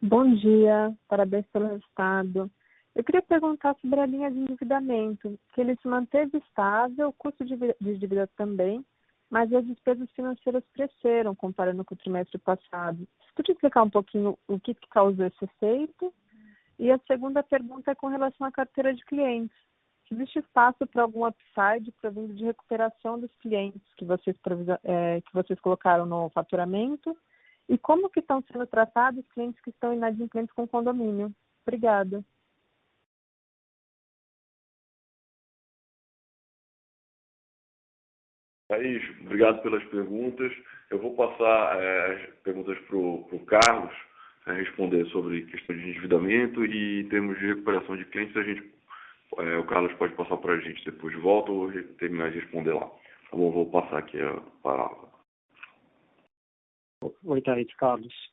Bom dia, parabéns pelo resultado. Eu queria perguntar sobre a linha de endividamento, que ele se manteve estável, o custo de dívida também, mas as despesas financeiras cresceram comparando com o trimestre passado. Você podia explicar um pouquinho o que causou esse efeito? E a segunda pergunta é com relação à carteira de clientes. Existe espaço para algum upside provindo de recuperação dos clientes que vocês colocaram no faturamento? E como que estão sendo tratados os clientes que estão inadimplentes com condomínio? Obrigada. Thaís, obrigado pelas perguntas. Eu vou passar as perguntas para o Carlos responder sobre questão de endividamento e em termos de recuperação de clientes, o Carlos pode passar para a gente depois de volta ou terminar de responder lá. Então, eu vou passar aqui a palavra. Oi, Thaís, Carlos.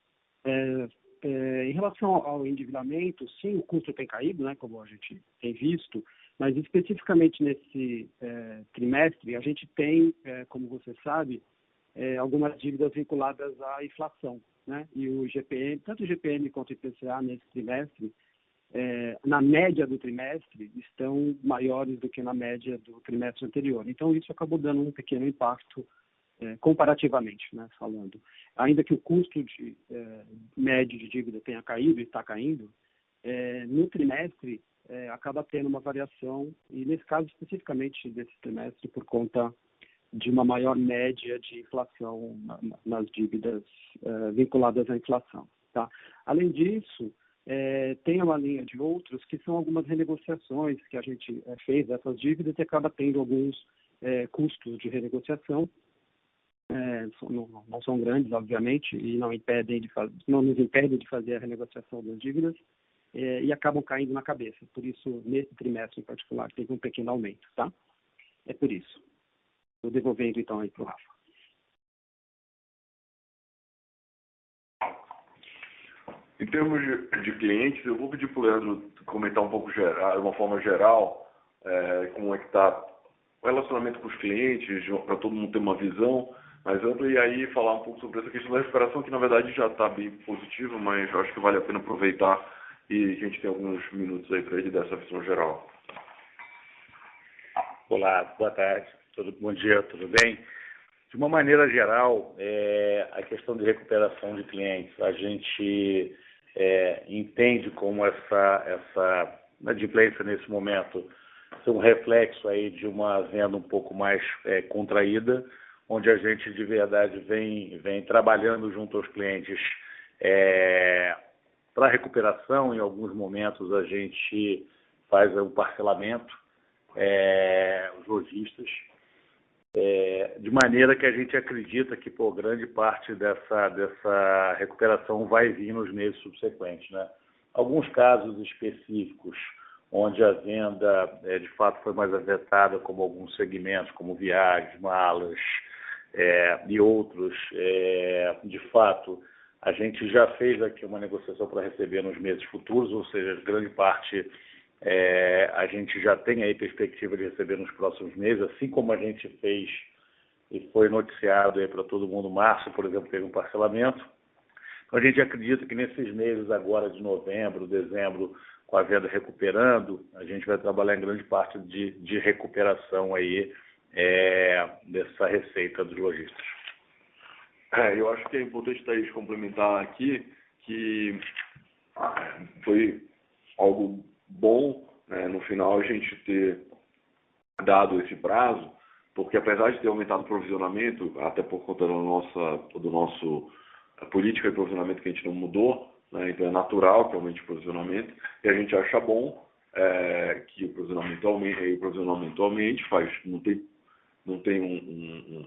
Em relação ao endividamento, sim, o custo tem caído, né, como a gente tem visto, mas especificamente nesse trimestre, a gente tem, como você sabe, algumas dívidas vinculadas à inflação, né? E o GPM, tanto o GPM quanto o IPCA nesse trimestre, na média do trimestre, estão maiores do que na média do trimestre anterior. Então, isso acabou dando um pequeno impacto comparativamente, né, falando. Ainda que o custo médio de dívida tenha caído e está caindo, no trimestre acaba tendo uma variação, e nesse caso especificamente desse trimestre, por conta de uma maior média de inflação nas dívidas vinculadas à inflação. Tá? Além disso, tem uma linha de outros que são algumas renegociações que a gente fez dessas dívidas e acaba tendo alguns custos de renegociação. Não são grandes, obviamente, e não nos impedem de fazer a renegociação das dívidas e acabam caindo na cabeça. Por isso, nesse trimestre em particular, teve um pequeno aumento. Tá? É por isso. Estou devolvendo, então, aí para o Rafa. Em termos de clientes, eu vou pedir para o Leandro comentar um pouco, de uma forma geral, como é que está o relacionamento com os clientes, para todo mundo ter uma visão mais ampla, e aí falar um pouco sobre essa questão da recuperação, que na verdade já está bem positiva, mas eu acho que vale a pena aproveitar e a gente tem alguns minutos aí para ele dar essa visão geral. Olá, boa tarde, bom dia, tudo bem? De uma maneira geral, a questão de recuperação de clientes, a gente entende como essa inadimplência nesse momento é um reflexo aí de uma venda um pouco mais contraída, onde a gente de verdade vem trabalhando junto aos clientes para recuperação. Em alguns momentos a gente faz um parcelamento, os lojistas, de maneira que a gente acredita que grande parte dessa recuperação vai vir nos meses subsequentes, né? Alguns casos específicos onde a venda de fato foi mais afetada, como alguns segmentos, como viagens, malas e outros, de fato, a gente já fez aqui uma negociação para receber nos meses futuros, ou seja, grande parte a gente já tem aí perspectiva de receber nos próximos meses, assim como a gente fez e foi noticiado aí para todo mundo, março, por exemplo, teve um parcelamento. Então, a gente acredita que nesses meses agora de novembro, dezembro, com a venda recuperando, a gente vai trabalhar em grande parte de recuperação aí dessa receita dos lojistas. Eu acho que é importante, Thaís, complementar aqui que foi algo bom, né, no final a gente ter dado esse prazo, porque apesar de ter aumentado o provisionamento, até por conta do nosso política de provisionamento que a gente não mudou, né, então é natural que aumente o provisionamento, e a gente acha bom que o provisionamento aumente,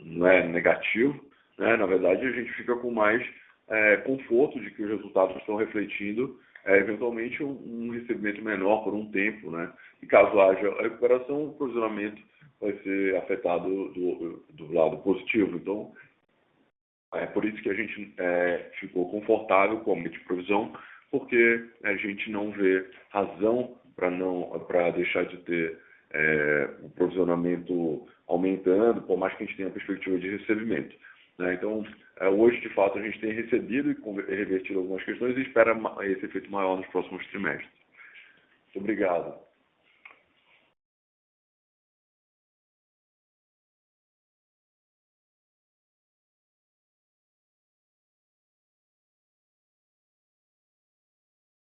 não é negativo, né, na verdade a gente fica com mais conforto de que os resultados estão refletindo eventualmente um recebimento menor por um tempo, né? E caso haja a recuperação, o provisionamento vai ser afetado do lado positivo. Então, é por isso que a gente ficou confortável com o aumento de provisão, porque a gente não vê razão para deixar de ter o provisionamento aumentando, por mais que a gente tenha a perspectiva de recebimento. Então, hoje, de fato, a gente tem recebido e revertido algumas questões e espera esse efeito maior nos próximos trimestres. Muito obrigado.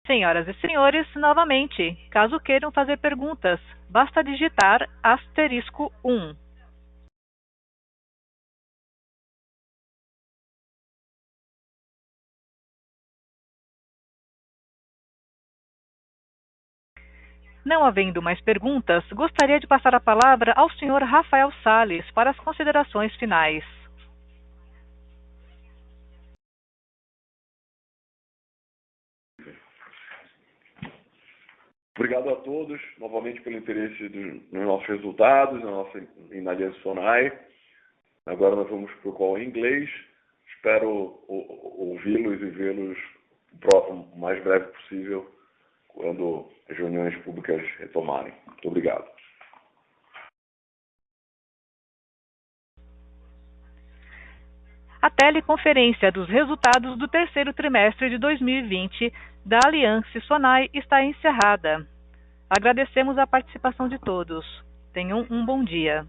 Senhoras e senhores, novamente, caso queiram fazer perguntas, basta digitar *1. Não havendo mais perguntas, gostaria de passar a palavra ao senhor Rafael Salles para as considerações finais. Obrigado a todos, novamente, pelo interesse nos nossos resultados, na Aliança Sonai. Agora nós vamos para o call em inglês. Espero ouvi-los e vê-los o mais breve possível, quando as reuniões públicas retomarem. Muito obrigado. A teleconferência dos resultados do terceiro trimestre de 2020 da Aliança Sonai está encerrada. Agradecemos a participação de todos. Tenham um bom dia.